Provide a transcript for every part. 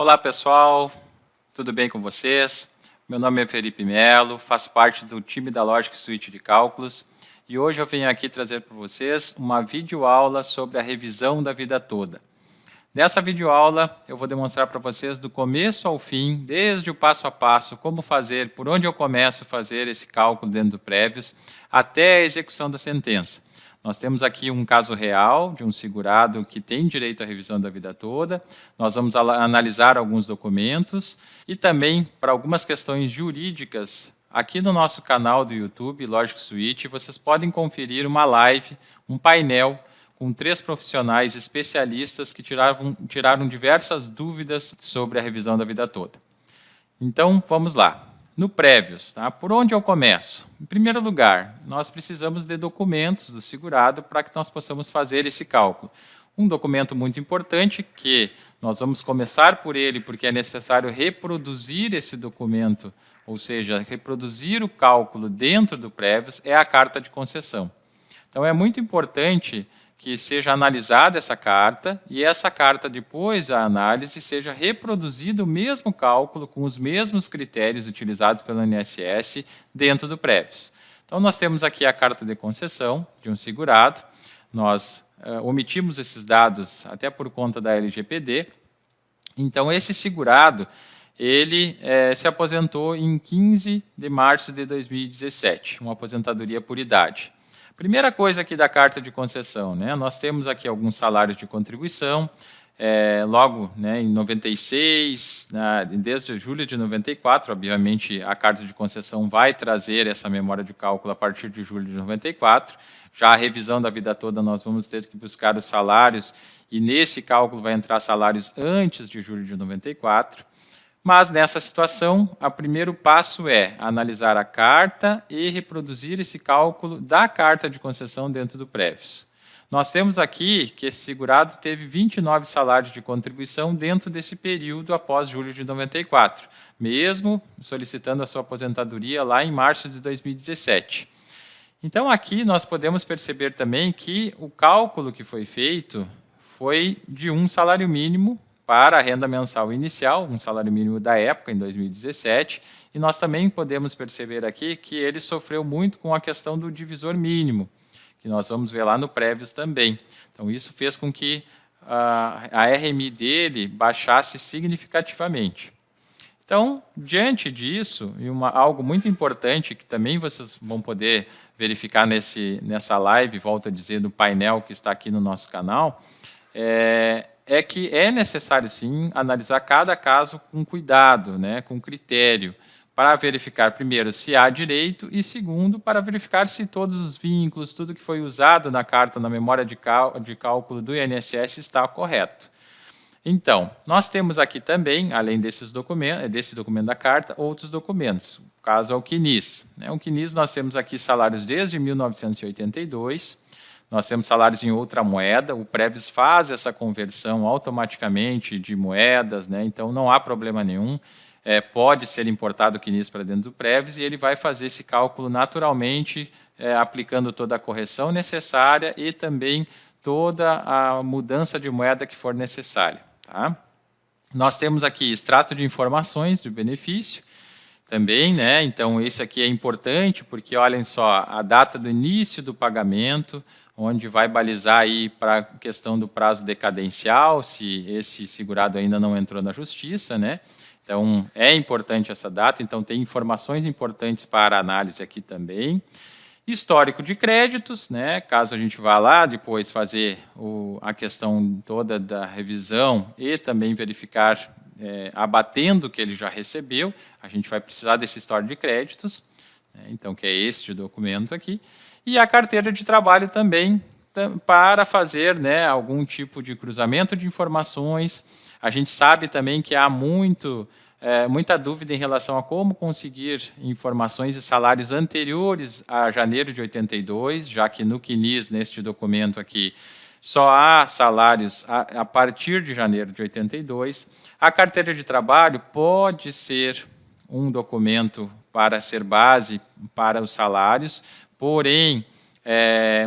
Olá pessoal, tudo bem com vocês? Meu nome é Felipe Melo, faço parte do time da Logic Suite de Cálculos e hoje eu venho aqui trazer para vocês uma videoaula sobre a revisão da vida toda. Nessa videoaula eu vou demonstrar para vocês do começo ao fim, desde o passo a passo, como fazer, por onde eu começo a fazer esse cálculo dentro do Prévios, até a execução da sentença. Nós temos aqui um caso real de um segurado que tem direito à revisão da vida toda. Nós vamos analisar alguns documentos e também, para algumas questões jurídicas, aqui no nosso canal do YouTube, Logic Suite, vocês podem conferir uma live, um painel, com 3 profissionais especialistas que tiraram diversas dúvidas sobre a revisão da vida toda. Então, vamos lá. No Prévios, tá? Por onde eu começo? Em primeiro lugar, nós precisamos de documentos do segurado para que nós possamos fazer esse cálculo. Um documento muito importante, que nós vamos começar por ele, porque é necessário reproduzir esse documento, ou seja, reproduzir o cálculo dentro do Prévios, é a carta de concessão. Então, é muito importante que seja analisada essa carta e essa carta, depois da análise, seja reproduzido o mesmo cálculo com os mesmos critérios utilizados pelo INSS dentro do Prévios. Então, nós temos aqui a carta de concessão de um segurado, nós omitimos esses dados até por conta da LGPD. Então, esse segurado, ele se aposentou em 15 de março de 2017, uma aposentadoria por idade. Primeira coisa aqui da carta de concessão, né? Nós temos aqui alguns salários de contribuição, logo, né, em 96, desde julho de 94, obviamente a carta de concessão vai trazer essa memória de cálculo a partir de julho de 94. Já a revisão da vida toda nós vamos ter que buscar os salários e nesse cálculo vai entrar salários antes de julho de 94. Mas, nessa situação, o primeiro passo é analisar a carta e reproduzir esse cálculo da carta de concessão dentro do Prévios. Nós temos aqui que esse segurado teve 29 salários de contribuição dentro desse período após julho de 94, mesmo solicitando a sua aposentadoria lá em março de 2017. Então, aqui nós podemos perceber também que o cálculo que foi feito foi de um salário mínimo para a renda mensal inicial, um salário mínimo da época, em 2017, e nós também podemos perceber aqui que ele sofreu muito com a questão do divisor mínimo, que nós vamos ver lá no Prévios também. Então, isso fez com que a RMI dele baixasse significativamente. Então, diante disso, e algo muito importante que também vocês vão poder verificar nessa live, volto a dizer, no painel que está aqui no nosso canal, é que é necessário, sim, analisar cada caso com cuidado, né, com critério, para verificar, primeiro, se há direito e, segundo, para verificar se todos os vínculos, tudo que foi usado na carta, na memória de cálculo do INSS está correto. Então, nós temos aqui também, além desse documento da carta, outros documentos. O caso é o CNIS. O CNIS nós temos aqui salários desde 1982, nós temos salários em outra moeda, o Prévios faz essa conversão automaticamente de moedas, né? Então não há problema nenhum, pode ser importado o CNIS para dentro do Prévios e ele vai fazer esse cálculo naturalmente, aplicando toda a correção necessária e também toda a mudança de moeda que for necessária. Tá? Nós temos aqui extrato de informações do benefício, também, né? Então, isso aqui é importante, porque, olhem só, a data do início do pagamento, onde vai balizar aí para a questão do prazo decadencial, se esse segurado ainda não entrou na justiça, né? Então, é importante essa data, então tem informações importantes para a análise aqui também. Histórico de créditos, né? Caso a gente vá lá depois fazer a questão toda da revisão e também verificar abatendo o que ele já recebeu, a gente vai precisar desse histórico de créditos, né, então, que é este documento aqui, e a carteira de trabalho também, para fazer, né, algum tipo de cruzamento de informações. A gente sabe também que há muita dúvida em relação a como conseguir informações e salários anteriores a janeiro de 82, já que no CNIS, neste documento aqui, só há salários a partir de janeiro de 82. A carteira de trabalho pode ser um documento para ser base para os salários, porém,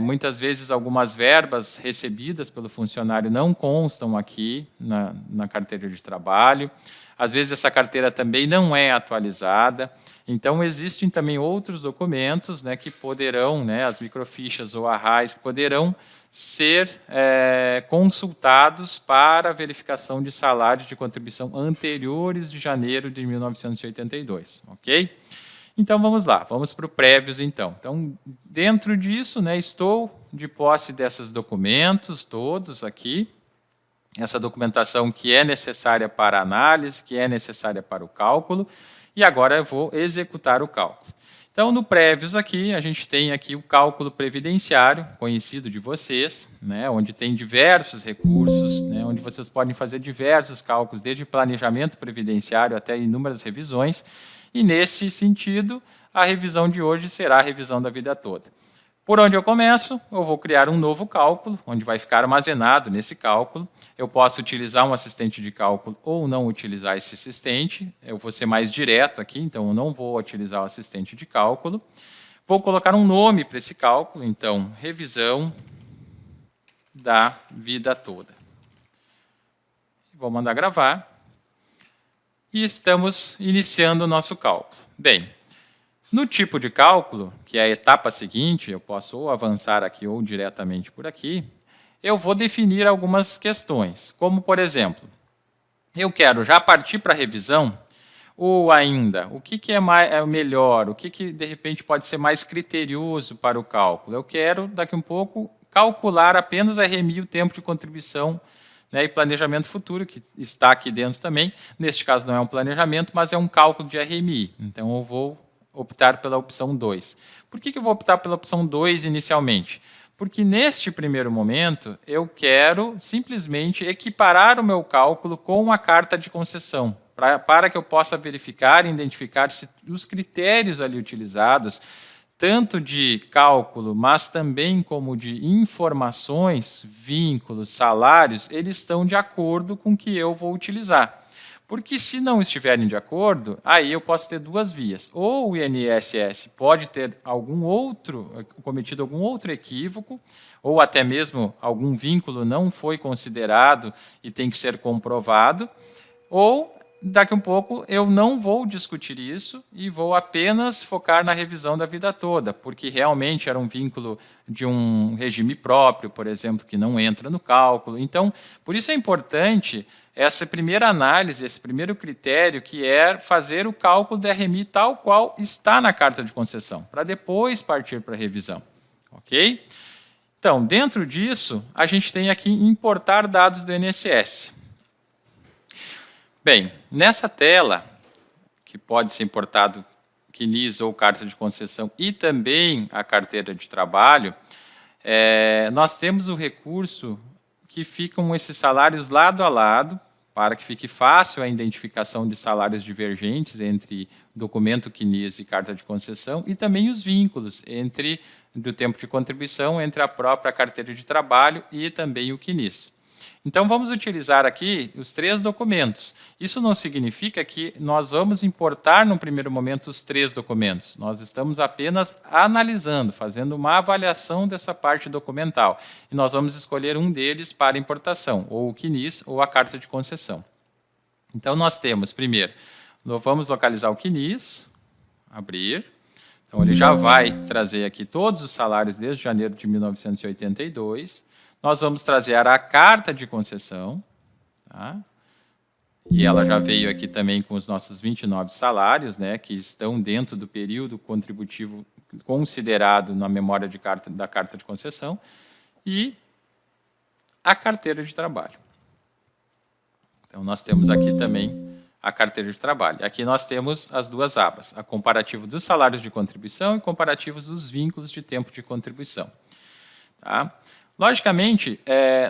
Muitas vezes algumas verbas recebidas pelo funcionário não constam aqui na carteira de trabalho. Às vezes essa carteira também não é atualizada. Então existem também outros documentos, né, que poderão, né, as microfichas ou arrais, poderão ser consultados para verificação de salários de contribuição anteriores de janeiro de 1982, ok? Então, vamos lá, vamos para o prévios, então. Então, dentro disso, né, estou de posse desses documentos todos aqui, essa documentação que é necessária para a análise, que é necessária para o cálculo, e agora eu vou executar o cálculo. Então, no prévios aqui, a gente tem aqui o cálculo previdenciário, conhecido de vocês, né, onde tem diversos recursos, né, onde vocês podem fazer diversos cálculos, desde planejamento previdenciário até inúmeras revisões, e, nesse sentido, a revisão de hoje será a revisão da vida toda. Por onde eu começo? Eu vou criar um novo cálculo, onde vai ficar armazenado nesse cálculo. Eu posso utilizar um assistente de cálculo ou não utilizar esse assistente. Eu vou ser mais direto aqui, então eu não vou utilizar o assistente de cálculo. Vou colocar um nome para esse cálculo, então, revisão da vida toda. Vou mandar gravar. E estamos iniciando o nosso cálculo. Bem, no tipo de cálculo, que é a etapa seguinte, eu posso ou avançar aqui ou diretamente por aqui, eu vou definir algumas questões, como, por exemplo, eu quero já partir para a revisão, ou ainda, o que é melhor, o que de repente pode ser mais criterioso para o cálculo? Eu quero, daqui um pouco, calcular apenas a RMI, o tempo de contribuição, né, e planejamento futuro, que está aqui dentro também. Neste caso não é um planejamento, mas é um cálculo de RMI. Então eu vou optar pela opção 2. Por que eu vou optar pela opção 2 inicialmente? Porque neste primeiro momento eu quero simplesmente equiparar o meu cálculo com a carta de concessão, para que eu possa verificar e identificar se os critérios ali utilizados, tanto de cálculo, mas também como de informações, vínculos, salários, eles estão de acordo com o que eu vou utilizar. Porque se não estiverem de acordo, aí eu posso ter duas vias. Ou o INSS pode ter cometido algum outro equívoco, ou até mesmo algum vínculo não foi considerado e tem que ser comprovado, ou daqui um pouco eu não vou discutir isso e vou apenas focar na revisão da vida toda, porque realmente era um vínculo de um regime próprio, por exemplo, que não entra no cálculo. Então, por isso é importante essa primeira análise, esse primeiro critério, que é fazer o cálculo da RMI tal qual está na carta de concessão, para depois partir para a revisão. Ok? Então, dentro disso, a gente tem aqui importar dados do INSS. Bem, nessa tela, que pode ser importado CNIS ou carta de concessão e também a carteira de trabalho, nós temos o recurso que ficam esses salários lado a lado, para que fique fácil a identificação de salários divergentes entre documento CNIS e carta de concessão, e também os vínculos do tempo de contribuição entre a própria carteira de trabalho e também o CNIS. Então, vamos utilizar aqui os três documentos. Isso não significa que nós vamos importar, no primeiro momento, os três documentos. Nós estamos apenas analisando, fazendo uma avaliação dessa parte documental. E nós vamos escolher um deles para importação, ou o CNIS ou a carta de concessão. Então, nós temos, primeiro, vamos localizar o CNIS, abrir. Então, ele já vai trazer aqui todos os salários desde janeiro de 1982. Nós vamos trazer a carta de concessão, tá? E ela já veio aqui também com os nossos 29 salários, né, que estão dentro do período contributivo considerado na memória da carta de concessão, e a carteira de trabalho. Então, nós temos aqui também a carteira de trabalho. Aqui nós temos as duas abas, a comparativo dos salários de contribuição e comparativos dos vínculos de tempo de contribuição. Tá? Logicamente,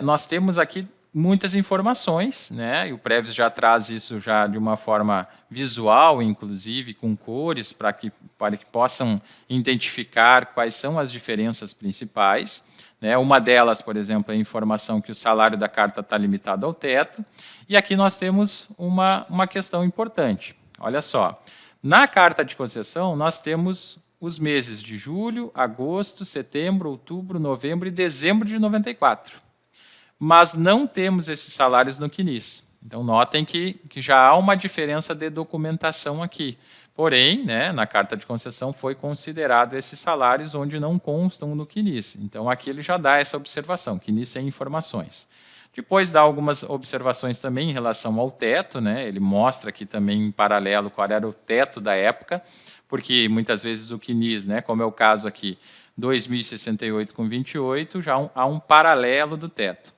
nós temos aqui muitas informações, né? E o Prévios já traz isso já de uma forma visual, inclusive com cores, para que possam identificar quais são as diferenças principais. Né? Uma delas, por exemplo, é a informação que o salário da carta está limitado ao teto. E aqui nós temos uma questão importante. Olha só, na carta de concessão nós temos os meses de julho, agosto, setembro, outubro, novembro e dezembro de 94. Mas não temos esses salários no CNIS. Então, notem que já há uma diferença de documentação aqui. Porém, né, na carta de concessão foi considerado esses salários onde não constam no CNIS. Então, aqui ele já dá essa observação, CNIS sem informações. Depois dá algumas observações também em relação ao teto, né? Ele mostra aqui também em paralelo qual era o teto da época, porque muitas vezes o CNIS, né, como é o caso aqui, 2.068 com 28, já há um paralelo do teto.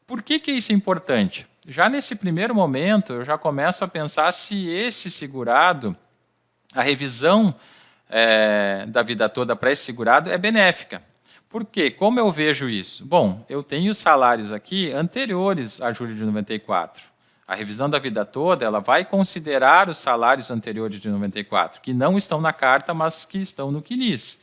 Por que isso é importante? Já nesse primeiro momento, eu já começo a pensar se esse segurado, a revisão da vida toda para esse segurado é benéfica. Por quê? Como eu vejo isso? Bom, eu tenho salários aqui anteriores a julho de 94. A revisão da vida toda ela vai considerar os salários anteriores de 94, que não estão na carta, mas que estão no CNIS,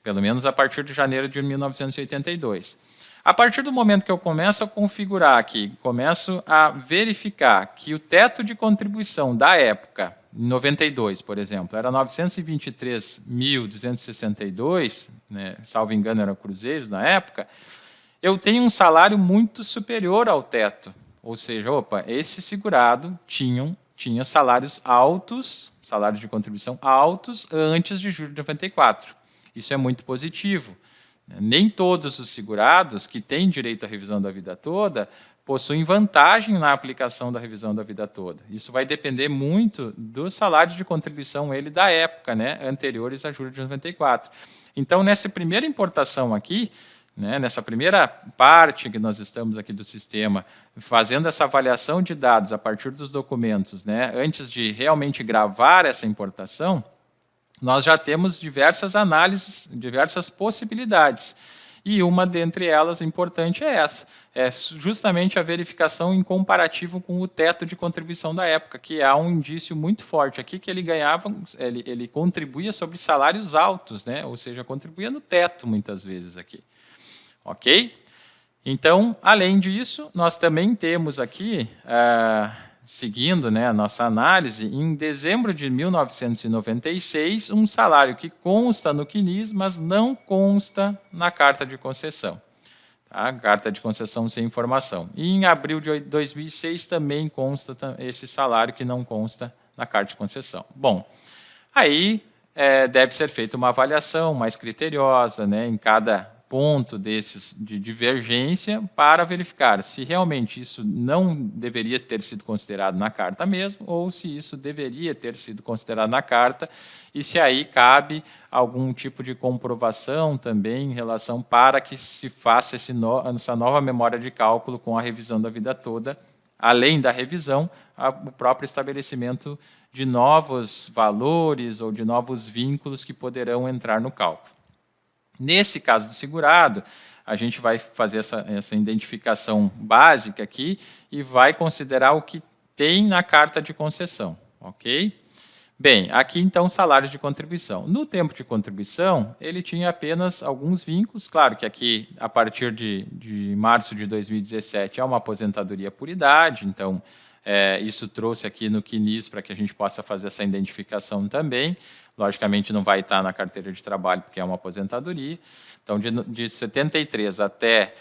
pelo menos a partir de janeiro de 1982. A partir do momento que eu começo a configurar aqui, começo a verificar que o teto de contribuição da época, em 92, por exemplo, era 923.262, né, salvo engano eram cruzeiros na época, eu tenho um salário muito superior ao teto. Ou seja, opa, esse segurado tinha salários altos, salários de contribuição altos, antes de julho de 94. Isso é muito positivo. Nem todos os segurados que têm direito à revisão da vida toda possuem vantagem na aplicação da revisão da vida toda. Isso vai depender muito do salário de contribuição da época, né, anteriores a julho de 94. Então, nessa primeira importação aqui, né, nessa primeira parte que nós estamos aqui do sistema, fazendo essa avaliação de dados a partir dos documentos, né, antes de realmente gravar essa importação, nós já temos diversas análises, diversas possibilidades. E uma dentre elas importante é essa, é justamente a verificação em comparativo com o teto de contribuição da época, que há um indício muito forte aqui que ele ganhava, ele contribuía sobre salários altos, né? Ou seja, contribuía no teto muitas vezes aqui. Ok? Então, além disso, nós também temos aqui, seguindo, né, a nossa análise, em dezembro de 1996, um salário que consta no CNIS, mas não consta na carta de concessão. Tá? Carta de concessão sem informação. E em abril de 2006 também consta esse salário que não consta na carta de concessão. Bom, aí deve ser feita uma avaliação mais criteriosa, né, em cada ponto desses de divergência para verificar se realmente isso não deveria ter sido considerado na carta mesmo ou se isso deveria ter sido considerado na carta e se aí cabe algum tipo de comprovação também em relação para que se faça essa nova memória de cálculo com a revisão da vida toda, além da revisão, o próprio estabelecimento de novos valores ou de novos vínculos que poderão entrar no cálculo. Nesse caso do segurado, a gente vai fazer essa identificação básica aqui e vai considerar o que tem na carta de concessão, ok? Bem, aqui então salários de contribuição. No tempo de contribuição, ele tinha apenas alguns vínculos, claro que aqui, a partir de março de 2017, é uma aposentadoria por idade, então isso trouxe aqui no CNIS para que a gente possa fazer essa identificação também. Logicamente, não vai estar na carteira de trabalho, porque é uma aposentadoria. Então, de 73 até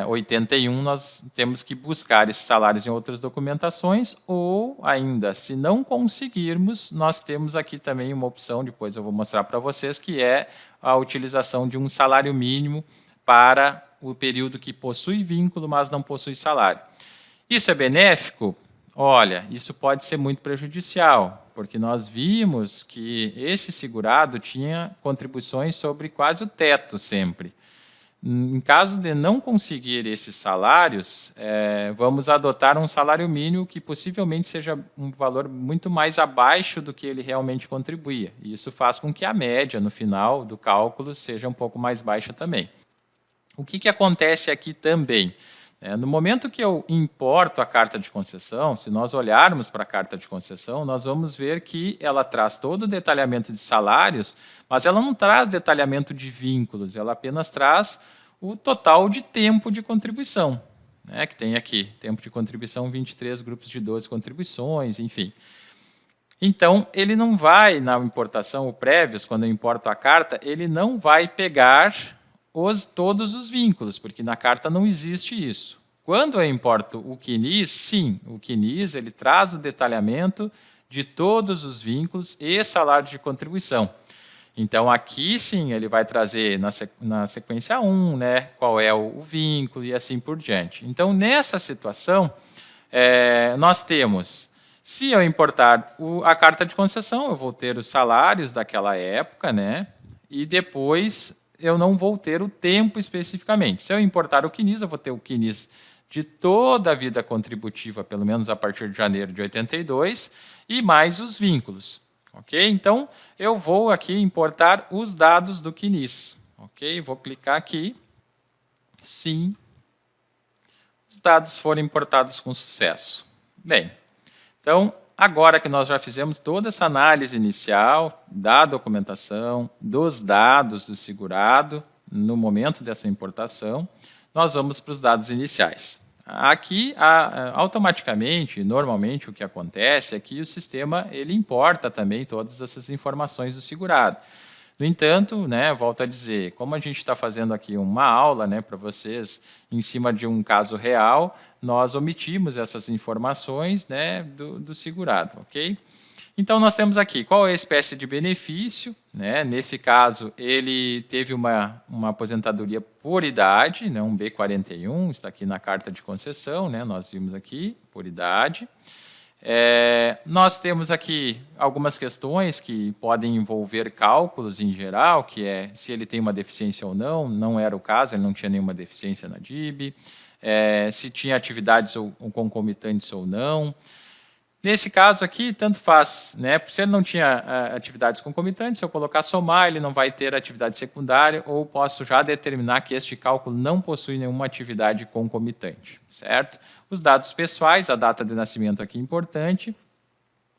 81, nós temos que buscar esses salários em outras documentações, ou ainda, se não conseguirmos, nós temos aqui também uma opção, depois eu vou mostrar para vocês, que é a utilização de um salário mínimo para o período que possui vínculo, mas não possui salário. Isso é benéfico? Olha, isso pode ser muito prejudicial, porque nós vimos que esse segurado tinha contribuições sobre quase o teto sempre. Em caso de não conseguir esses salários, vamos adotar um salário mínimo que possivelmente seja um valor muito mais abaixo do que ele realmente contribuía. E isso faz com que a média, no final do cálculo, seja um pouco mais baixa também. O que acontece aqui também? No momento que eu importo a carta de concessão, se nós olharmos para a carta de concessão, nós vamos ver que ela traz todo o detalhamento de salários, mas ela não traz detalhamento de vínculos, ela apenas traz o total de tempo de contribuição, né, que tem aqui, tempo de contribuição, 23 grupos de 12 contribuições, enfim. Então, ele não vai, na importação, o prévios, quando eu importo a carta, ele não vai pegar todos os vínculos, porque na carta não existe isso. Quando eu importo o QNIS, sim, o QNIS ele traz o detalhamento de todos os vínculos e salário de contribuição. Então, aqui sim, ele vai trazer na sequência 1, né, qual é o vínculo e assim por diante. Então, nessa situação, nós temos, se eu importar a carta de concessão, eu vou ter os salários daquela época, né, e depois eu não vou ter o tempo especificamente. Se eu importar o QNIS, eu vou ter o QNIS de toda a vida contributiva, pelo menos a partir de janeiro de 82, e mais os vínculos. Ok? Então, eu vou aqui importar os dados do QNIS. Ok? Vou clicar aqui. Sim. Os dados foram importados com sucesso. Bem, então, agora que nós já fizemos toda essa análise inicial da documentação, dos dados do segurado, no momento dessa importação, nós vamos para os dados iniciais. Aqui, automaticamente, normalmente, o que acontece é que o sistema ele importa também todas essas informações do segurado. No entanto, né, volto a dizer, como a gente está fazendo aqui uma aula, né, para vocês em cima de um caso real, nós omitimos essas informações, né, do segurado, ok? Então, nós temos aqui qual é a espécie de benefício, né? Nesse caso, ele teve uma aposentadoria por idade, né? Um B41, está aqui na carta de concessão, né? Nós vimos aqui, por idade. Nós temos aqui algumas questões que podem envolver cálculos em geral, que é se ele tem uma deficiência ou não era o caso, ele não tinha nenhuma deficiência na DIB, se tinha atividades ou concomitantes ou não. Nesse caso aqui, tanto faz, né? Se ele não tinha atividades concomitantes, se eu colocar somar, ele não vai ter atividade secundária, ou posso já determinar que este cálculo não possui nenhuma atividade concomitante, certo? Os dados pessoais, a data de nascimento aqui é importante,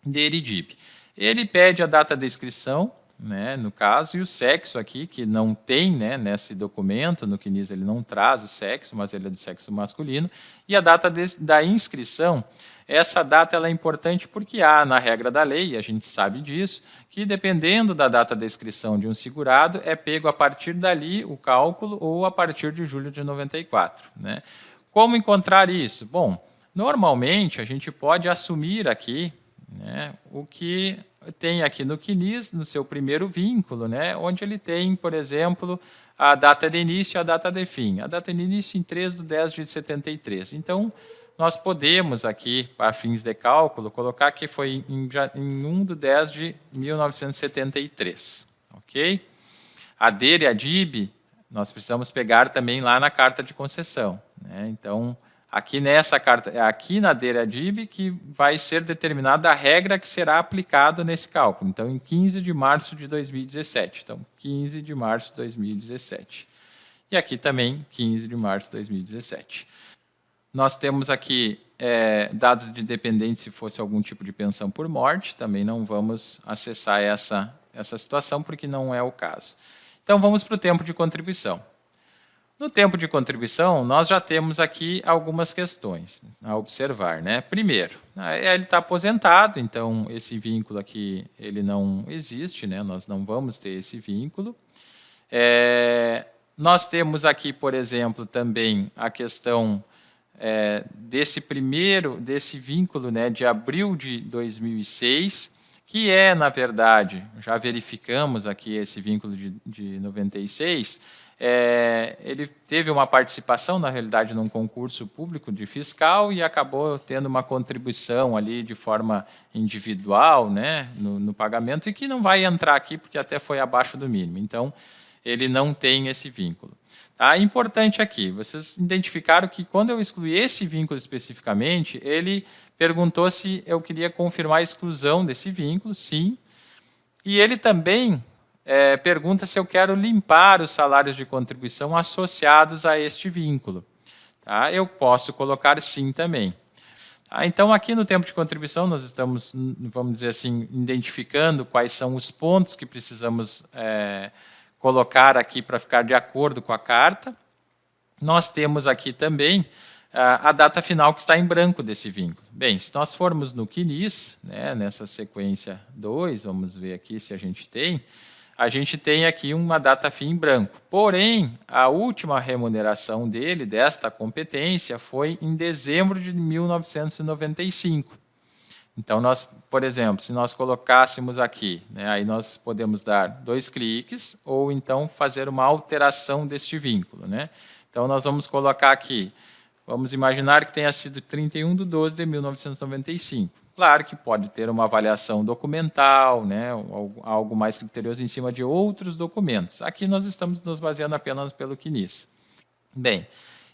DERIDIB. Ele pede a data de inscrição, né, no caso, e o sexo aqui, que não tem, né, nesse documento, no QNIS ele não traz o sexo, mas ele é do sexo masculino, e a data da inscrição, essa data ela é importante porque há, na regra da lei, a gente sabe disso, que dependendo da data da inscrição de um segurado, é pego a partir dali o cálculo ou a partir de julho de 94. Né? Como encontrar isso? Bom, normalmente a gente pode assumir aqui, né, o que tem aqui no QNIS, no seu primeiro vínculo, né, onde ele tem, por exemplo, a data de início e a data de fim. A data de início em 3/10 de 73. Então, nós podemos aqui, para fins de cálculo, colocar que foi em 1/10 de 1973. Ok? A DER e a DIB, nós precisamos pegar também lá na carta de concessão. Né? Então, aqui nessa carta, aqui na DER e a DIB, que vai ser determinada a regra que será aplicada nesse cálculo. Então, em 15 de março de 2017. Então, 15 de março de 2017. E aqui também, 15 de março de 2017. Nós temos aqui dados de dependente se fosse algum tipo de pensão por morte. Também não vamos acessar essa situação, porque não é o caso. Então, vamos para o tempo de contribuição. No tempo de contribuição, nós já temos aqui algumas questões a observar. Né? Primeiro, ele está aposentado, então esse vínculo aqui ele não existe, né? Nós não vamos ter esse vínculo. Nós temos aqui, por exemplo, também a questão desse vínculo, né, de abril de 2006, que na verdade, já verificamos aqui esse vínculo de 96, ele teve uma participação, na realidade, num concurso público de fiscal e acabou tendo uma contribuição ali de forma individual, né, no pagamento, e que não vai entrar aqui porque até foi abaixo do mínimo. Então, ele não tem esse vínculo. Tá? Importante aqui, vocês identificaram que quando eu excluí esse vínculo especificamente, ele perguntou se eu queria confirmar a exclusão desse vínculo, sim. E ele também pergunta se eu quero limpar os salários de contribuição associados a este vínculo. Tá? Eu posso colocar sim também. Tá? Então, aqui no tempo de contribuição, nós estamos, vamos dizer assim, identificando quais são os pontos que precisamos colocar aqui para ficar de acordo com a carta. Nós temos aqui também a data final que está em branco desse vínculo. Bem, se nós formos no CNIS, né, nessa sequência 2, vamos ver aqui se a gente tem aqui uma data fim em branco. Porém, a última remuneração dele, desta competência, foi em dezembro de 1995. Então, por exemplo, se nós colocássemos aqui, né, aí nós podemos dar 2 cliques ou então fazer uma alteração deste vínculo, né? Então, nós vamos colocar aqui, vamos imaginar que tenha sido 31/12/1995. Claro que pode ter uma avaliação documental, né, algo mais criterioso em cima de outros documentos. Aqui nós estamos nos baseando apenas pelo CNIS. Bem,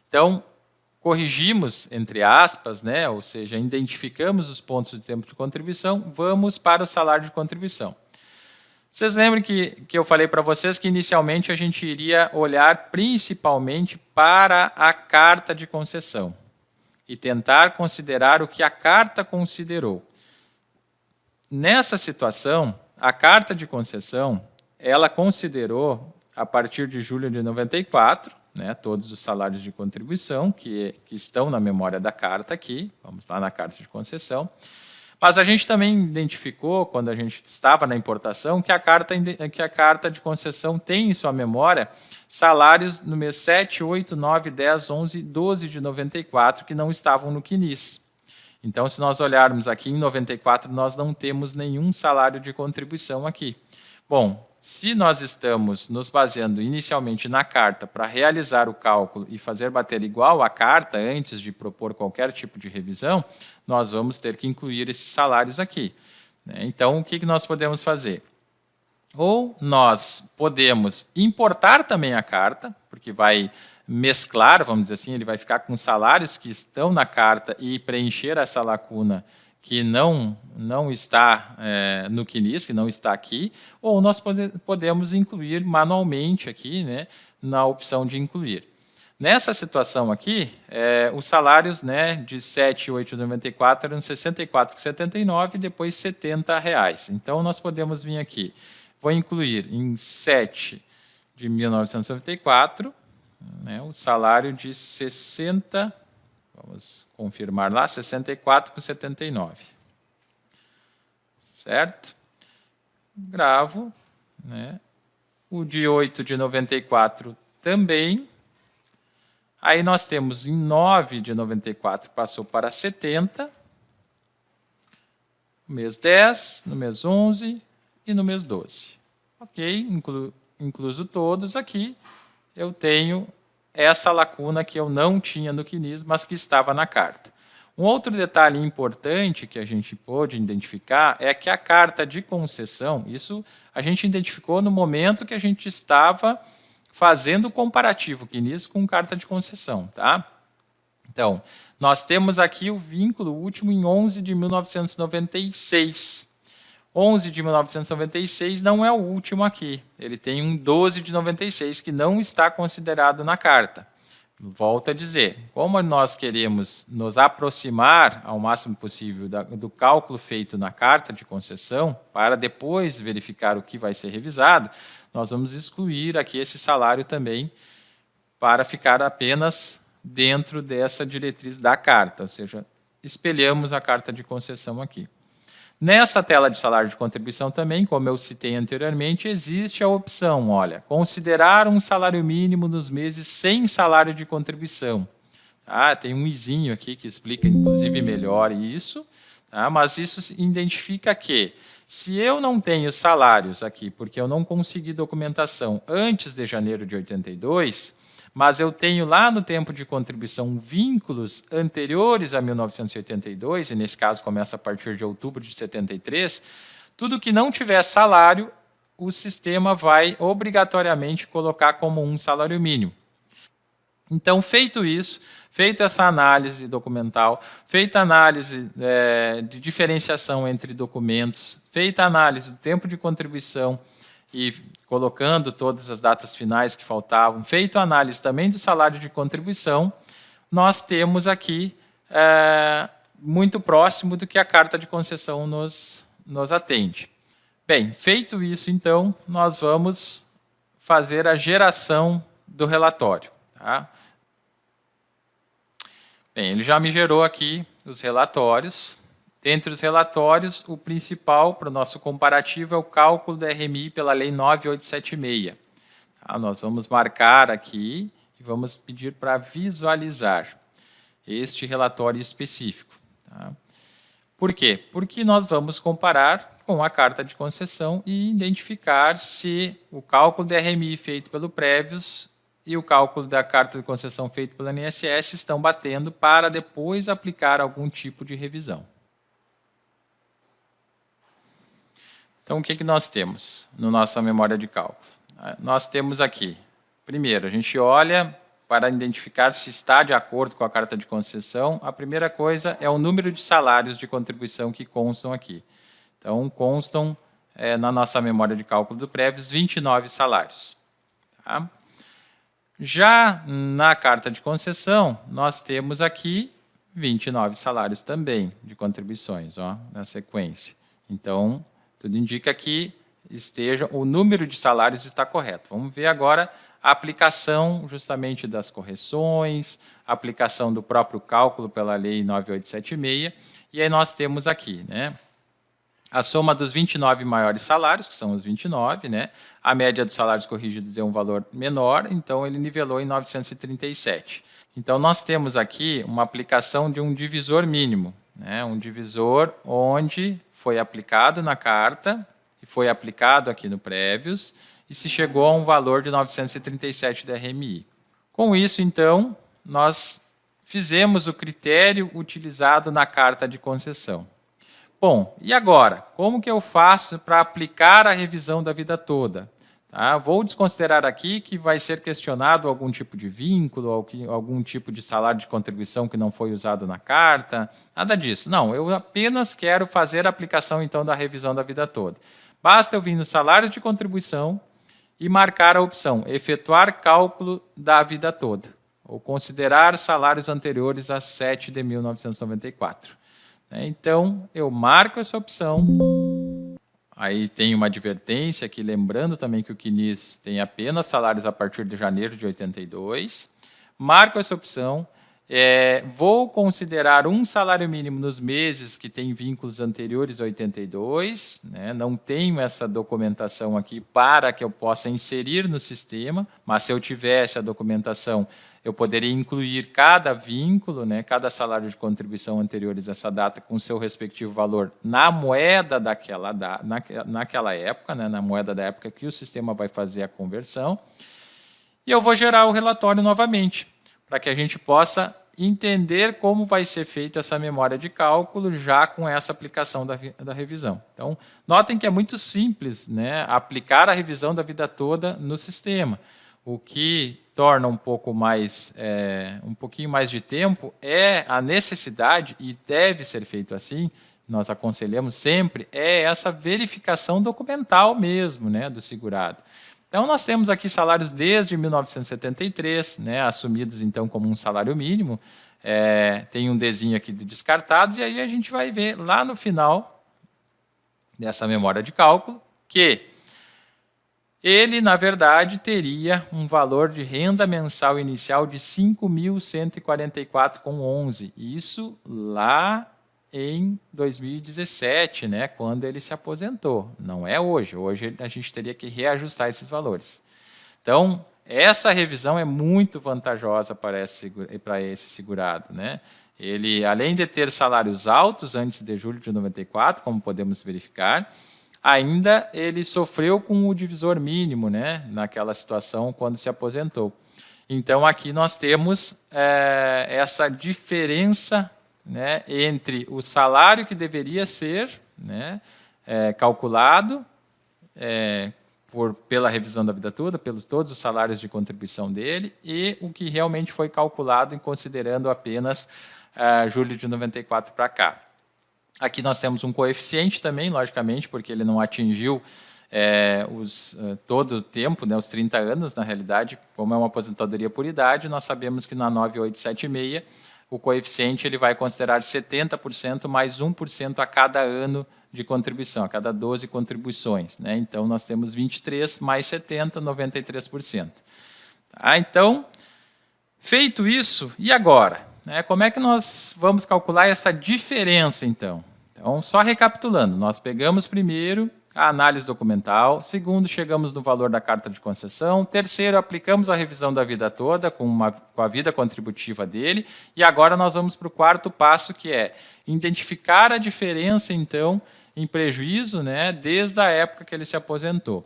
então, corrigimos, entre aspas, né, ou seja, identificamos os pontos de tempo de contribuição, vamos para o salário de contribuição. Vocês lembram que eu falei para vocês que inicialmente a gente iria olhar principalmente para a carta de concessão e tentar considerar o que a carta considerou. Nessa situação, a carta de concessão, ela considerou, a partir de julho de 94, né, todos os salários de contribuição que estão na memória da carta aqui, vamos lá na carta de concessão, mas a gente também identificou, quando a gente estava na importação, que a carta de concessão tem em sua memória salários no mês 7, 8, 9, 10, 11 e 12 de 94 que não estavam no CNIS. Então, se nós olharmos aqui em 94, nós não temos nenhum salário de contribuição aqui. Bom, se nós estamos nos baseando inicialmente na carta para realizar o cálculo e fazer bater igual à carta antes de propor qualquer tipo de revisão, nós vamos ter que incluir esses salários aqui. Então, o que nós podemos fazer? Ou nós podemos importar também a carta, porque vai mesclar, vamos dizer assim, ele vai ficar com salários que estão na carta e preencher essa lacuna que não está no CNIS, que não está aqui, ou nós podemos incluir manualmente aqui, né, na opção de incluir. Nessa situação aqui, os salários, né, de 7.894 eram R$ 64,79 e depois R$ 70. Então, nós podemos vir aqui. Vou incluir em 7 de 1994, né, o salário de 60, vamos confirmar lá, 64,79. Certo? Gravo, né, o de 8 de 94 também. Aí nós temos em 9 de 94 passou para 70, no mês 10, no mês 11 e no mês 12. Ok, incluso todos aqui, eu tenho essa lacuna que eu não tinha no CNIS, mas que estava na carta. Um outro detalhe importante que a gente pôde identificar é que a carta de concessão, isso a gente identificou no momento que a gente estava fazendo o comparativo CNIS com carta de concessão. Tá? Então, nós temos aqui o vínculo último em 11 de 1996. 11 de 1996 não é o último aqui. Ele tem um 12 de 96 que não está considerado na carta. Volto a dizer, como nós queremos nos aproximar ao máximo possível do cálculo feito na carta de concessão, para depois verificar o que vai ser revisado, nós vamos excluir aqui esse salário também para ficar apenas dentro dessa diretriz da carta, ou seja, espelhamos a carta de concessão aqui. Nessa tela de salário de contribuição também, como eu citei anteriormente, existe a opção, olha, considerar um salário mínimo nos meses sem salário de contribuição. Tem um izinho aqui que explica, inclusive, melhor isso, mas isso identifica que, se eu não tenho salários aqui, porque eu não consegui documentação antes de janeiro de 82, mas eu tenho lá no tempo de contribuição vínculos anteriores a 1982, e nesse caso começa a partir de outubro de 73, tudo que não tiver salário, o sistema vai obrigatoriamente colocar como um salário mínimo. Então, feito isso, feita essa análise documental, feita a análise de diferenciação entre documentos, feita a análise do tempo de contribuição, e colocando todas as datas finais que faltavam, feito a análise também do salário de contribuição, nós temos aqui muito próximo do que a carta de concessão nos atende. Bem, feito isso, então, nós vamos fazer a geração do relatório. Tá? Bem, ele já me gerou aqui os relatórios. Dentre os relatórios, o principal para o nosso comparativo é o cálculo da RMI pela Lei 9876. Tá? Nós vamos marcar aqui e vamos pedir para visualizar este relatório específico. Tá? Por quê? Porque nós vamos comparar com a carta de concessão e identificar se o cálculo da RMI feito pelo Prévios e o cálculo da carta de concessão feito pela INSS estão batendo para depois aplicar algum tipo de revisão. Então, o que nós temos na nossa memória de cálculo? Nós temos aqui, primeiro, a gente olha para identificar se está de acordo com a carta de concessão. A primeira coisa é o número de salários de contribuição que constam aqui. Então, constam na nossa memória de cálculo do Prévios 29 salários. Tá? Já na carta de concessão, nós temos aqui 29 salários também de contribuições, ó, na sequência. Então, tudo indica que o número de salários está correto. Vamos ver agora a aplicação justamente das correções, a aplicação do próprio cálculo pela Lei 9876, e aí nós temos aqui, né, a soma dos 29 maiores salários, que são os 29, né, a média dos salários corrigidos é um valor menor, então ele nivelou em 937. Então, nós temos aqui uma aplicação de um divisor mínimo, né, um divisor onde foi aplicado na carta, e foi aplicado aqui no Prévios, e se chegou a um valor de 937 da RMI. Com isso, então, nós fizemos o critério utilizado na carta de concessão. Bom, e agora? Como que eu faço para aplicar a revisão da vida toda? Tá? Vou desconsiderar aqui que vai ser questionado algum tipo de vínculo, algum tipo de salário de contribuição que não foi usado na carta, nada disso. Não, eu apenas quero fazer a aplicação, então, da revisão da vida toda. Basta eu vir no salário de contribuição e marcar a opção efetuar cálculo da vida toda, ou considerar salários anteriores a 7 de 1994. Então, eu marco essa opção. Aí tem uma advertência aqui, lembrando também que o CNIS tem apenas salários a partir de janeiro de 82. Marco essa opção. Vou considerar um salário mínimo nos meses que tem vínculos anteriores a 82. Né? Não tenho essa documentação aqui para que eu possa inserir no sistema, mas se eu tivesse a documentação, eu poderia incluir cada vínculo, né, cada salário de contribuição anteriores a essa data com seu respectivo valor na moeda naquela época, né, na moeda da época que o sistema vai fazer a conversão. E eu vou gerar o relatório novamente, para que a gente possa entender como vai ser feita essa memória de cálculo já com essa aplicação da revisão. Então, notem que é muito simples, né, aplicar a revisão da vida toda no sistema. O que torna um pouquinho mais de tempo é a necessidade, e deve ser feito assim, nós aconselhamos sempre, é essa verificação documental mesmo, né, do segurado. Então, nós temos aqui salários desde 1973, né, assumidos, então, como um salário mínimo. Tem um desenho aqui de descartados, e aí a gente vai ver lá no final dessa memória de cálculo que ele, na verdade, teria um valor de renda mensal inicial de R$ 5.144,11. Isso lá em 2017, né, quando ele se aposentou. Não é hoje. Hoje a gente teria que reajustar esses valores. Então, essa revisão é muito vantajosa para esse segurado. Né? Ele, além de ter salários altos antes de julho de 94, como podemos verificar, ainda ele sofreu com o divisor mínimo, né, naquela situação quando se aposentou. Então, aqui nós temos essa diferença, né, entre o salário que deveria ser, né, calculado pela revisão da vida toda, pelos todos os salários de contribuição dele, e o que realmente foi calculado em considerando apenas julho de 94 para cá. Aqui nós temos um coeficiente também, logicamente, porque ele não atingiu todo o tempo, né, os 30 anos, na realidade, como é uma aposentadoria por idade, nós sabemos que na 9876 o coeficiente ele vai considerar 70% mais 1% a cada ano de contribuição, a cada 12 contribuições. Né? Então, nós temos 23 mais 70, 93%. Tá? Então, feito isso, e agora? né, como é que nós vamos calcular essa diferença, então? Então, só recapitulando, nós pegamos primeiro a análise documental, segundo, chegamos no valor da carta de concessão, terceiro, aplicamos a revisão da vida toda com a vida contributiva dele, e agora nós vamos para o quarto passo, que é identificar a diferença, então, em prejuízo, né, desde a época que ele se aposentou.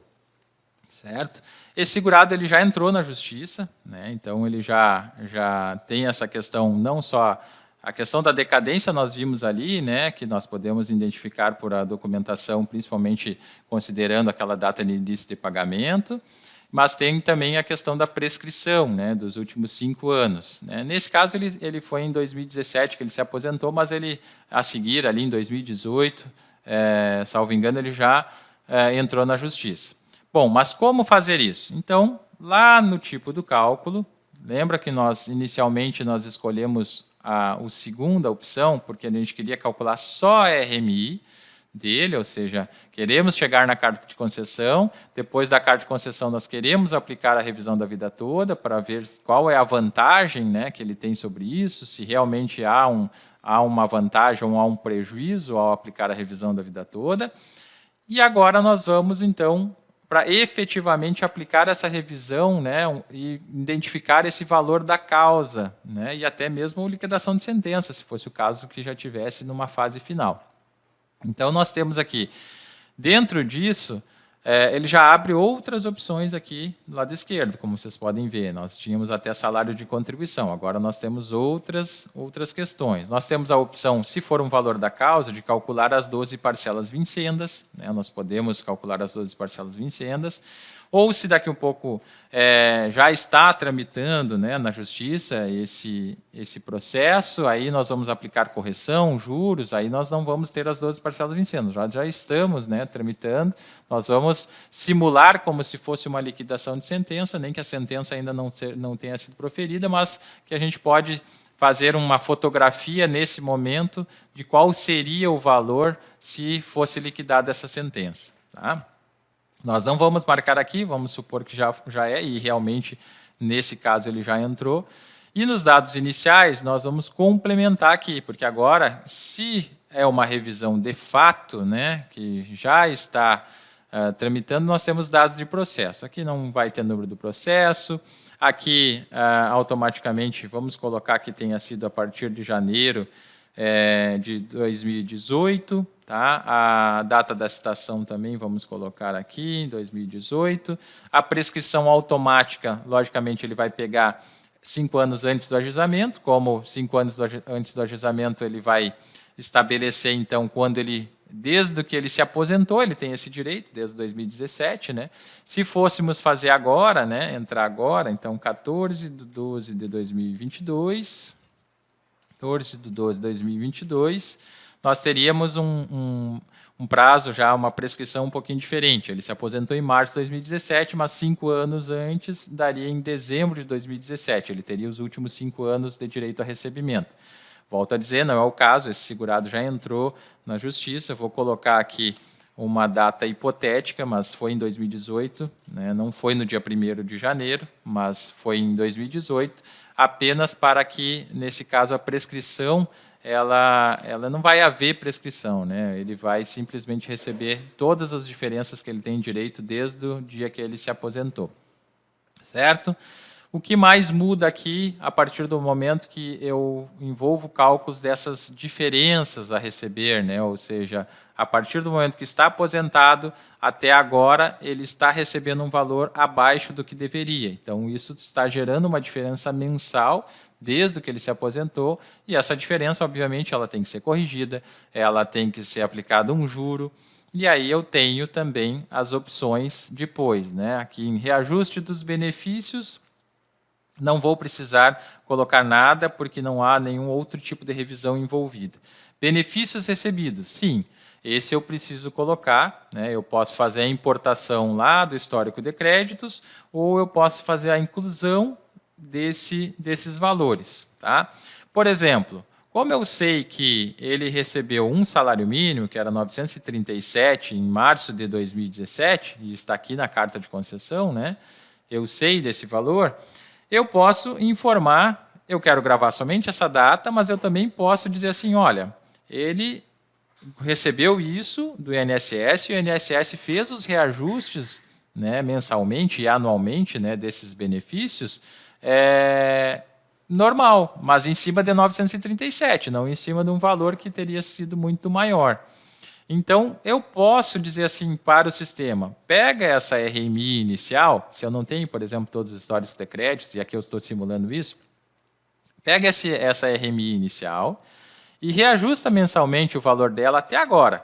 Certo? Esse segurado ele já entrou na justiça, né, então ele já tem essa questão, não só a questão da decadência nós vimos ali, né, que nós podemos identificar por a documentação, principalmente considerando aquela data de início de pagamento, mas tem também a questão da prescrição, né, dos últimos 5 anos. Né. Nesse caso, ele foi em 2017 que ele se aposentou, mas ele, a seguir, ali em 2018, salvo engano, ele já entrou na justiça. Bom, mas como fazer isso? Então, lá no tipo do cálculo, lembra que inicialmente nós escolhemos a segunda opção, porque a gente queria calcular só a RMI dele, ou seja, queremos chegar na carta de concessão, depois da carta de concessão nós queremos aplicar a revisão da vida toda para ver qual é a vantagem, né, que ele tem sobre isso, se realmente há uma vantagem ou há um prejuízo ao aplicar a revisão da vida toda. E agora nós vamos, então, para efetivamente aplicar essa revisão, né, e identificar esse valor da causa, né, e até mesmo liquidação de sentença, se fosse o caso que já tivesse numa fase final. Então, nós temos aqui, dentro disso, ele já abre outras opções aqui do lado esquerdo, como vocês podem ver. Nós tínhamos até salário de contribuição, agora nós temos outras questões. Nós temos a opção, se for um valor da causa, de calcular as 12 parcelas vincendas, né, nós podemos calcular as 12 parcelas vincendas, ou se daqui um pouco já está tramitando, né, na justiça esse processo, aí nós vamos aplicar correção, juros, aí nós não vamos ter as 12 parcelas vincendas, já estamos, né, tramitando, nós vamos simular como se fosse uma liquidação de sentença, nem que a sentença ainda não tenha sido proferida, mas que a gente pode fazer uma fotografia nesse momento de qual seria o valor se fosse liquidada essa sentença. Tá? Nós não vamos marcar aqui, vamos supor que já é, e realmente, nesse caso, ele já entrou. E nos dados iniciais, nós vamos complementar aqui, porque agora, se é uma revisão de fato, né, que já está tramitando, nós temos dados de processo. Aqui não vai ter número do processo, aqui, automaticamente, vamos colocar que tenha sido a partir de janeiro de 2018, tá? A data da citação também vamos colocar aqui, em 2018. A prescrição automática, logicamente, ele vai pegar 5 anos antes do ajuizamento, como 5 anos antes do ajuizamento ele vai estabelecer, então, desde que ele se aposentou, ele tem esse direito, desde 2017, né? Se fôssemos fazer agora, né, entrar agora, então, 14 de 12 de 2022, 14 de 12 de 2022, nós teríamos um prazo já, uma prescrição um pouquinho diferente. Ele se aposentou em março de 2017, mas 5 anos antes daria em dezembro de 2017. Ele teria os últimos 5 anos de direito a recebimento. Volto a dizer, não é o caso, esse segurado já entrou na justiça. Vou colocar aqui uma data hipotética, mas foi em 2018, né? Não foi no dia 1º de janeiro, mas foi em 2018, apenas para que, nesse caso, a prescrição, ela não vai haver prescrição, né? Ele vai simplesmente receber todas as diferenças que ele tem direito desde o dia que ele se aposentou. Certo? O que mais muda aqui, a partir do momento que eu envolvo cálculos dessas diferenças a receber, né? Ou seja, a partir do momento que está aposentado, até agora, ele está recebendo um valor abaixo do que deveria. Então, isso está gerando uma diferença mensal desde que ele se aposentou, e essa diferença, obviamente, ela tem que ser corrigida, ela tem que ser aplicado um juro, e aí eu tenho também as opções depois, né? Aqui em reajuste dos benefícios, não vou precisar colocar nada, porque não há nenhum outro tipo de revisão envolvida. Benefícios recebidos, sim, esse eu preciso colocar, né? Eu posso fazer a importação lá do histórico de créditos, ou eu posso fazer a inclusão desses valores. Tá? Por exemplo, como eu sei que ele recebeu um salário mínimo, que era 937 em março de 2017, e está aqui na carta de concessão, né? Eu sei desse valor, eu posso informar eu quero gravar somente essa data, mas eu também posso dizer assim, olha, ele recebeu isso do INSS, e o INSS fez os reajustes, né, mensalmente e anualmente, né, desses benefícios, normal, mas em cima de 937, não em cima de um valor que teria sido muito maior. Então, eu posso dizer assim para o sistema, pega essa RMI inicial, se eu não tenho, por exemplo, todos os históricos de créditos, e aqui eu estou simulando isso, pega essa RMI inicial e reajusta mensalmente o valor dela até agora.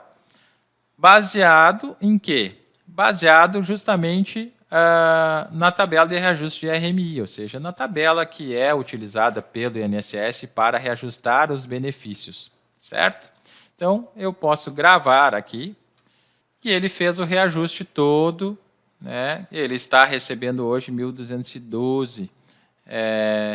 Baseado em quê? Baseado justamente na tabela de reajuste de RMI, ou seja, na tabela que é utilizada pelo INSS para reajustar os benefícios, certo? Então, eu posso gravar aqui e ele fez o reajuste todo, né? Ele está recebendo hoje R$ 1.212,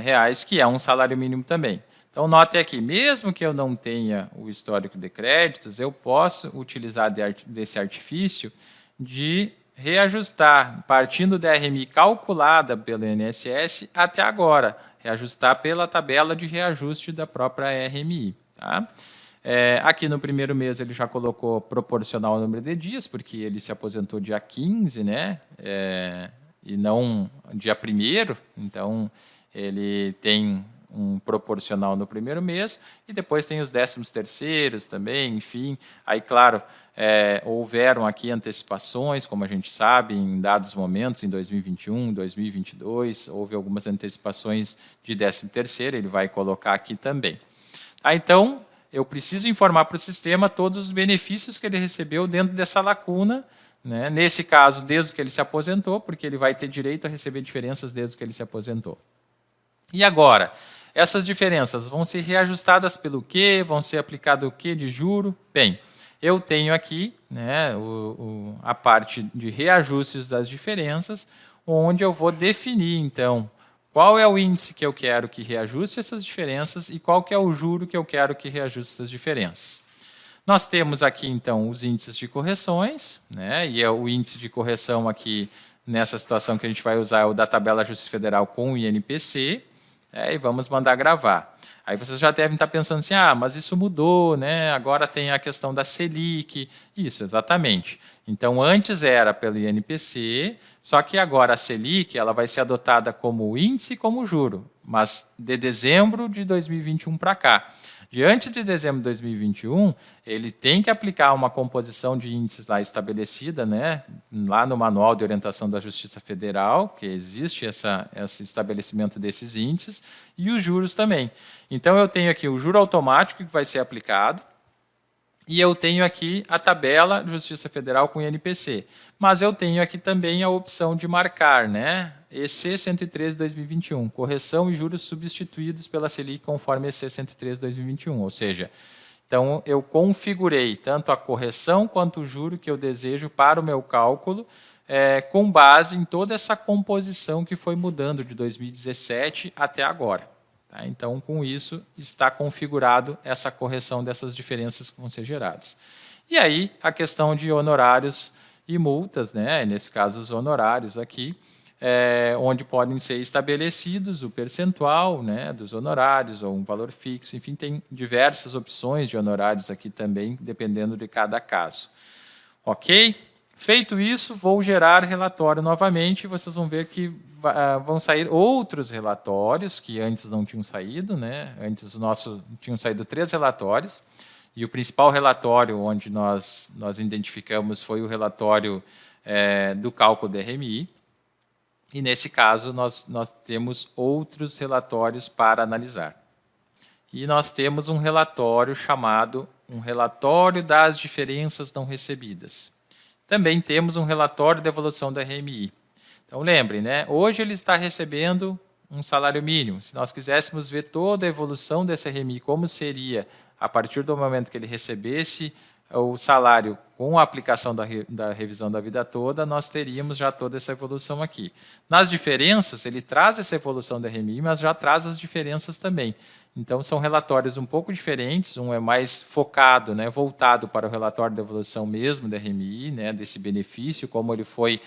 reais, que é um salário mínimo também. Então, note aqui, mesmo que eu não tenha o histórico de créditos, eu posso utilizar desse artifício de reajustar, partindo da RMI calculada pelo INSS até agora, reajustar pela tabela de reajuste da própria RMI. Tá? Aqui no primeiro mês ele já colocou proporcional ao número de dias, porque ele se aposentou dia 15, né? E não dia 1º, então ele tem um proporcional no primeiro mês, e depois tem os 13º também, enfim. Aí, claro, houveram aqui antecipações, como a gente sabe, em dados momentos, em 2021, 2022, houve algumas antecipações de 13º, ele vai colocar aqui também. Então, eu preciso informar para o sistema todos os benefícios que ele recebeu dentro dessa lacuna, né? Nesse caso, desde que ele se aposentou, porque ele vai ter direito a receber diferenças desde que ele se aposentou. E agora, essas diferenças vão ser reajustadas pelo quê? Vão ser aplicado o quê de juro? Bem, eu tenho aqui, né, a parte de reajustes das diferenças, onde eu vou definir, então, qual é o índice que eu quero que reajuste essas diferenças e qual que é o juro que eu quero que reajuste essas diferenças. Nós temos aqui, então, os índices de correções, né, e o índice de correção aqui, nessa situação que a gente vai usar, é o da tabela Ajuste Federal com o INPC, e vamos mandar gravar. Aí vocês já devem estar pensando assim, mas isso mudou, né? Agora tem a questão da Selic. Isso, exatamente. Então, antes era pelo INPC, só que agora a Selic ela vai ser adotada como índice e como juro, mas de dezembro de 2021 para cá. Diante de dezembro de 2021, ele tem que aplicar uma composição de índices lá estabelecida, né, lá no Manual de Orientação da Justiça Federal, que existe esse estabelecimento desses índices, e os juros também. Então, eu tenho aqui o juro automático que vai ser aplicado, e eu tenho aqui a tabela de Justiça Federal com INPC. Mas eu tenho aqui também a opção de marcar, né? EC 103/2021, correção e juros substituídos pela Selic conforme EC 103/2021. Ou seja, então eu configurei tanto a correção quanto o juro que eu desejo para o meu cálculo, com base em toda essa composição que foi mudando de 2017 até agora. Tá? Então, com isso, está configurado essa correção dessas diferenças que vão ser geradas. E aí, a questão de honorários e multas, né? Nesse caso, os honorários aqui, onde podem ser estabelecidos o percentual, né, dos honorários, ou um valor fixo, enfim, tem diversas opções de honorários aqui também, dependendo de cada caso. Ok? Feito isso, vou gerar relatório novamente, e vocês vão ver que vão sair outros relatórios que antes não tinham saído, né? Antes tinham saído 3 relatórios, e o principal relatório onde nós identificamos foi o relatório do cálculo do RMI, e nesse caso nós temos outros relatórios para analisar. E nós temos um relatório chamado um relatório das diferenças não recebidas. Também temos um relatório de evolução da RMI. Então, lembrem, né? Hoje ele está recebendo um salário mínimo. Se nós quiséssemos ver toda a evolução desse RMI, como seria a partir do momento que ele recebesse o salário com a aplicação da revisão da vida toda, nós teríamos já toda essa evolução aqui. Nas diferenças, ele traz essa evolução do RMI, mas já traz as diferenças também. Então, são relatórios um pouco diferentes, um é mais focado, né, voltado para o relatório da evolução mesmo do RMI, né, desse benefício, como ele foi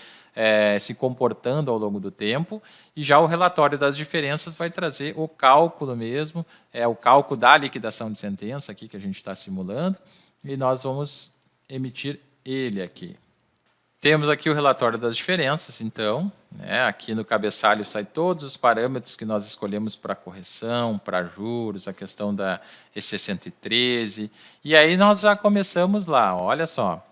se comportando ao longo do tempo, e já o relatório das diferenças vai trazer o cálculo mesmo, o cálculo da liquidação de sentença aqui que a gente está simulando, e nós vamos emitir ele aqui. Temos aqui o relatório das diferenças, então, né, aqui no cabeçalho sai todos os parâmetros que nós escolhemos para correção, para juros, a questão da EC 113, e aí nós já começamos lá, olha só.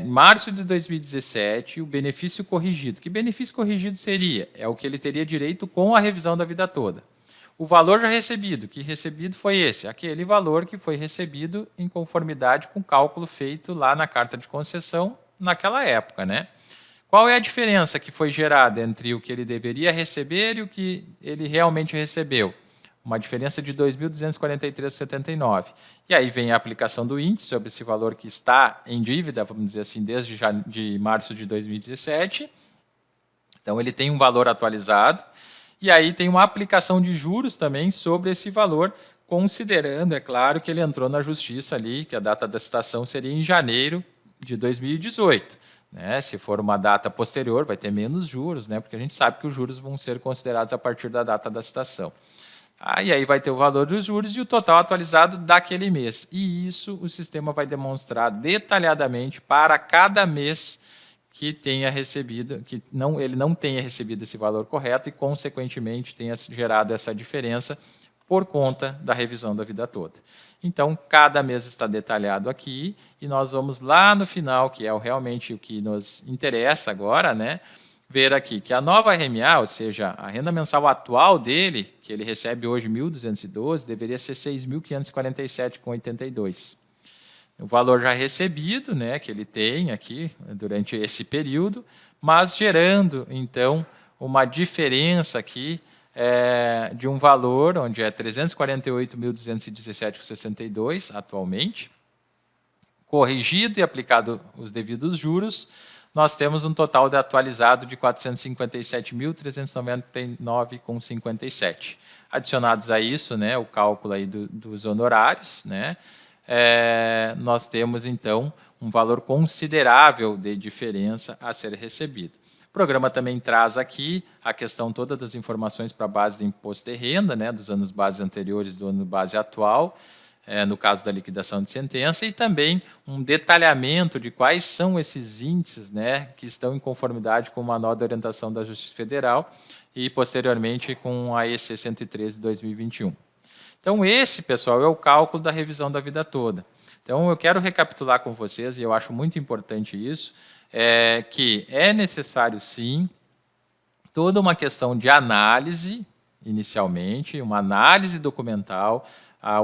Em março de 2017, o benefício corrigido. Que benefício corrigido seria? É o que ele teria direito com a revisão da vida toda. O valor já recebido, que recebido foi esse? Aquele valor que foi recebido em conformidade com o cálculo feito lá na carta de concessão naquela época, né? Qual é a diferença que foi gerada entre o que ele deveria receber e o que ele realmente recebeu? Uma diferença de 2.243,79. E aí vem a aplicação do índice sobre esse valor que está em dívida, vamos dizer assim, desde de março de 2017. Então, ele tem um valor atualizado. E aí tem uma aplicação de juros também sobre esse valor, considerando, é claro, que ele entrou na justiça ali, que a data da citação seria em janeiro de 2018. Né? Se for uma data posterior, vai ter menos juros, né? Porque a gente sabe que os juros vão ser considerados a partir da data da citação. E aí vai ter o valor dos juros e o total atualizado daquele mês. E isso o sistema vai demonstrar detalhadamente para cada mês que tenha recebido, ele não tenha recebido esse valor correto e, consequentemente, tenha gerado essa diferença por conta da revisão da vida toda. Então, cada mês está detalhado aqui e nós vamos lá no final, que é realmente o que nos interessa agora, né? Ver aqui que a nova RMA, ou seja, a renda mensal atual dele, que ele recebe hoje 1.212, deveria ser 6.547,82. O valor já recebido, né, que ele tem aqui durante esse período, mas gerando, então, uma diferença aqui de um valor, onde é 348.217,62 atualmente, corrigido e aplicado os devidos juros, nós temos um total de atualizado de 457.399,57. Adicionados a isso, né, o cálculo aí dos honorários, né, nós temos, então, um valor considerável de diferença a ser recebido. O programa também traz aqui a questão toda das informações para a base de imposto de renda, né, dos anos base anteriores do ano base atual, no caso da liquidação de sentença, e também um detalhamento de quais são esses índices, né, que estão em conformidade com o Manual de Orientação da Justiça Federal e, posteriormente, com a EC 113 de 2021. Então, esse, pessoal, é o cálculo da revisão da vida toda. Então, eu quero recapitular com vocês, e eu acho muito importante isso, que é necessário, sim, toda uma questão de análise, inicialmente, uma análise documental,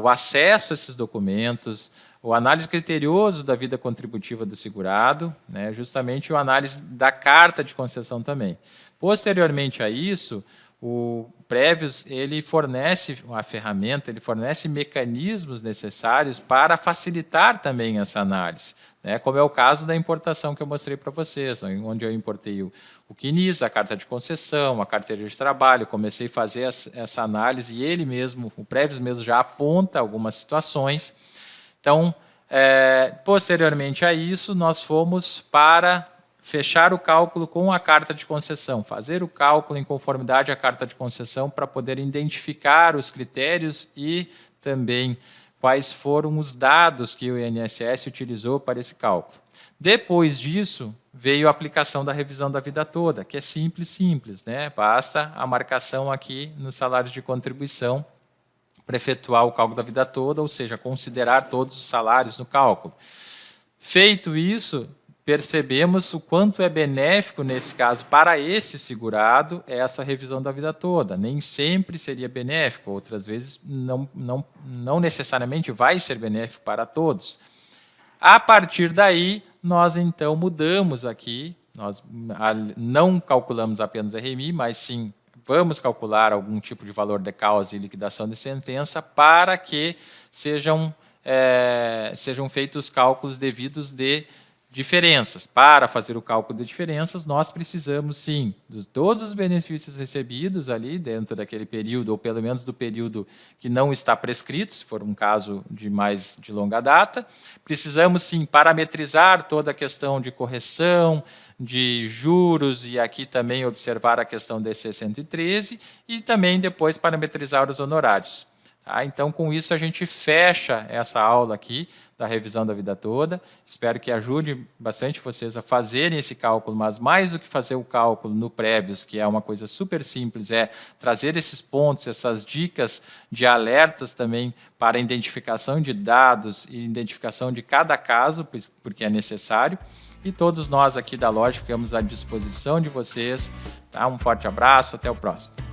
o acesso a esses documentos, o análise criterioso da vida contributiva do segurado, né, justamente o análise da carta de concessão também. Posteriormente a isso, o Prévios ele fornece uma ferramenta, ele fornece mecanismos necessários para facilitar também essa análise, né? Como é o caso da importação que eu mostrei para vocês, onde eu importei o CNIS, a carta de concessão, a carteira de trabalho, comecei a fazer essa análise e ele mesmo, o Prévios mesmo já aponta algumas situações. Então, posteriormente a isso, nós fomos para fechar o cálculo com a carta de concessão, fazer o cálculo em conformidade à carta de concessão para poder identificar os critérios e também quais foram os dados que o INSS utilizou para esse cálculo. Depois disso, veio a aplicação da revisão da vida toda, que é simples, né? Basta a marcação aqui nos salários de contribuição para efetuar o cálculo da vida toda, ou seja, considerar todos os salários no cálculo. Feito isso, percebemos o quanto é benéfico, nesse caso, para esse segurado, essa revisão da vida toda. Nem sempre seria benéfico, outras vezes não necessariamente vai ser benéfico para todos. A partir daí, nós então mudamos aqui, nós não calculamos apenas RMI, mas sim vamos calcular algum tipo de valor de causa e liquidação de sentença para que sejam sejam feitos cálculos devidos de diferenças. Para fazer o cálculo de diferenças, nós precisamos, sim, de todos os benefícios recebidos ali dentro daquele período, ou pelo menos do período que não está prescrito, se for um caso de longa data. Precisamos, sim, parametrizar toda a questão de correção, de juros, e aqui também observar a questão da EC 113, e também depois parametrizar os honorários. Tá? Então, com isso, a gente fecha essa aula aqui da revisão da vida toda. Espero que ajude bastante vocês a fazerem esse cálculo, mas mais do que fazer o cálculo no Prévios, que é uma coisa super simples, é trazer esses pontos, essas dicas de alertas também para a identificação de dados e identificação de cada caso, porque é necessário. E todos nós aqui da Logic ficamos à disposição de vocês. Tá? Um forte abraço, até o próximo.